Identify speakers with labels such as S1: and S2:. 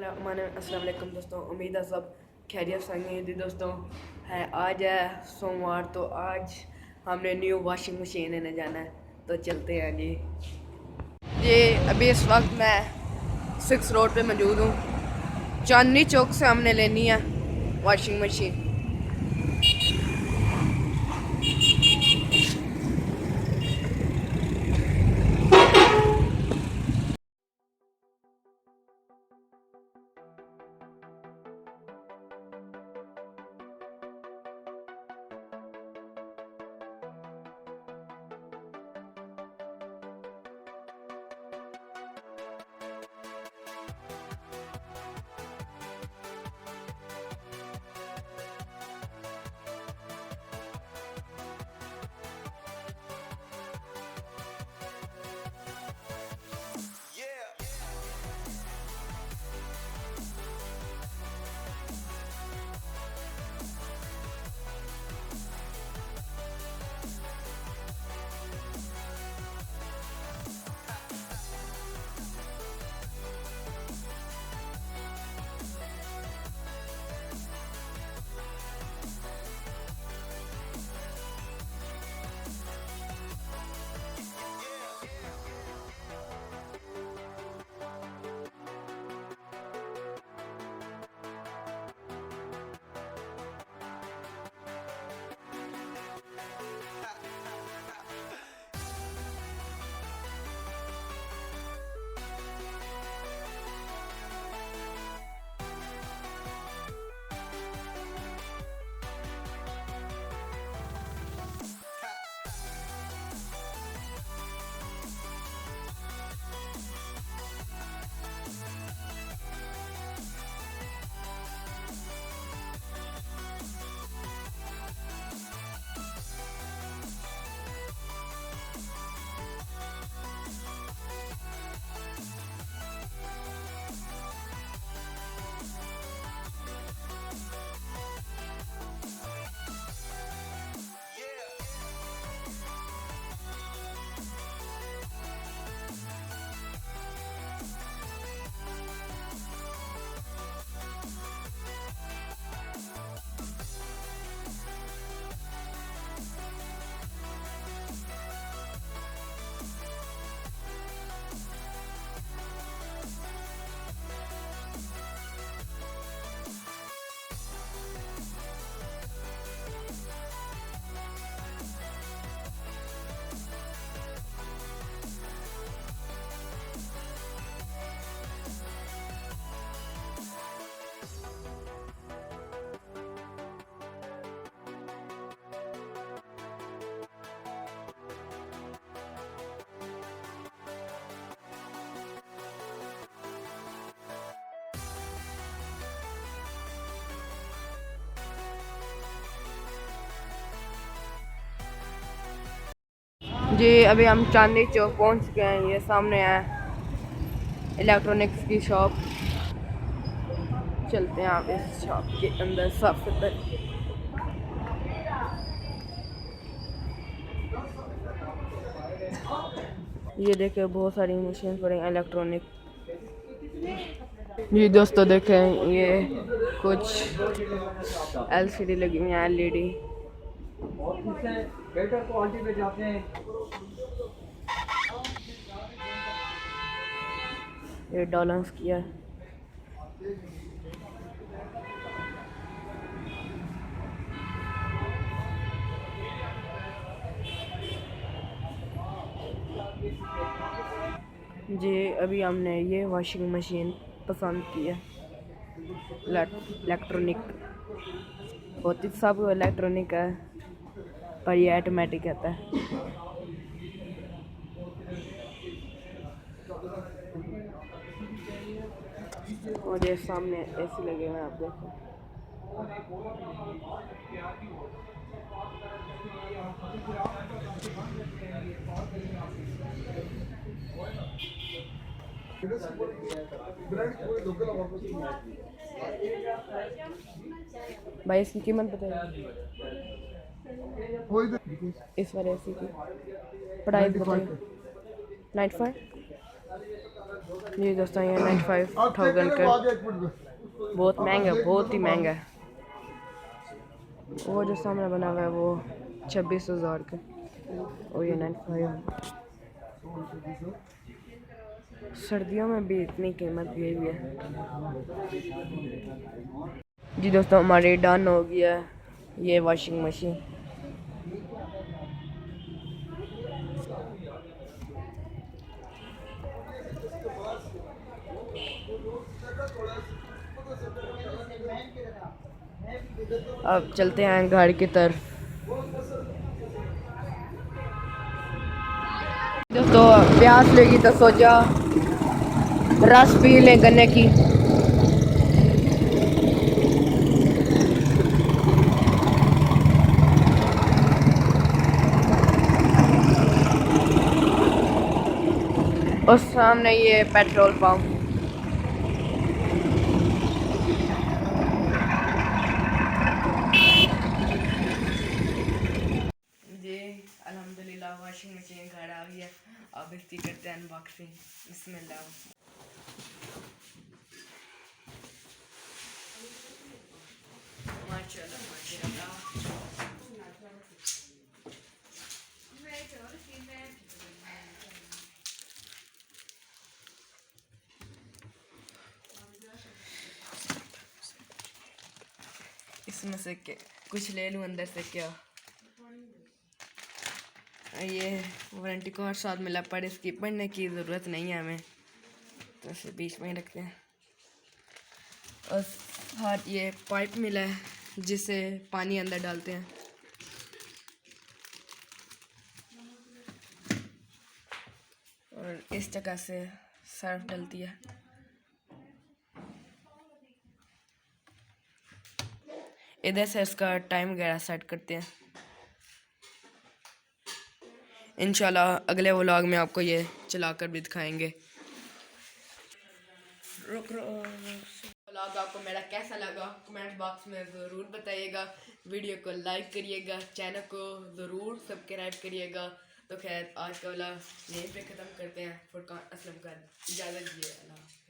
S1: अस्सलाम वालेकुम दोस्तों, उम्मीद है सब खैरियत से होंगे दोस्तों। है आज है सोमवार, तो आज हमने न्यू वॉशिंग मशीन लेने जाना है, तो चलते हैं जी। ये अभी इस वक्त मैं 6 रोड पे मौजूद हूँ। चांदनी चौक से हमने लेनी है वॉशिंग मशीन। जी अभी हम चांदनी चौक पहुंच चुके हैं। ये सामने है इलेक्ट्रॉनिक्स की शॉप। चलते हैं आप इस शॉप के अंदर। साफ सुथरा ये देखे बहुत सारी मशीन पड़ी हैं इलेक्ट्रॉनिक। जी दोस्तों देखें, ये कुछ एलसीडी लगी हुई है, एलईडी। बेटर क्वालिटी पे जाते हैं। ये डॉलर्स की है। जी अभी हमने ये वॉशिंग मशीन पसंद की है। इलेक्ट्रॉनिक होती सब इलेक्ट्रॉनिक है, पर ये ऑटोमेटिक आता है। और ये सामने एसी लगे हुए हैं, आप देखो। भाई इसकी कीमत बताइए, इस वाले एसी की प्राइस बताइए। 95 जी दोस्तों ये 95,000 का बहुत महंगा, बहुत ही महंगा है। वो जो सामने बना हुआ है वो 26,000 का, और ये 95। सर्दियों में भी इतनी कीमत दी हुई है। जी दोस्तों हमारी डन हो गया है ये वॉशिंग मशीन। अब चलते हैं घर की तरफ। दोस्तों प्यास लगी तो सोचा रस पी लें गन्ने की। और सामने ये पेट्रोल पंप। जी अल्हम्दुलिल्लाह वॉशिंग मशीन घर आ गई है। अब इसकी करते हैं अनबॉक्सिंग। बिस्मिल्लाह। माशाल्लाह माशाल्लाह। इसमें से कुछ ले लूँ अंदर से क्या। ये वारंटी कार्ड साथ मिला पर इसकी पढ़ने की ज़रूरत नहीं है हमें, तो इसे बीच में ही रखते हैं। और साथ ये पाइप मिला है जिससे पानी अंदर डालते हैं। और इस जगह से सर्फ डलती है। इधर से इसका टाइम वगैरह सेट करते हैं। इंशाल्लाह अगले व्लॉग में आपको ये चलाकर भी दिखाएंगे। व्लॉग आपको मेरा कैसा लगा कमेंट बॉक्स में ज़रूर बताइएगा। वीडियो को लाइक करिएगा, चैनल को ज़रूर सब्सक्राइब करिएगा। तो खैर आज का व्लॉग यहीं पे ख़त्म करते हैं। फुरकान असलम का इजाज़त दीजिए।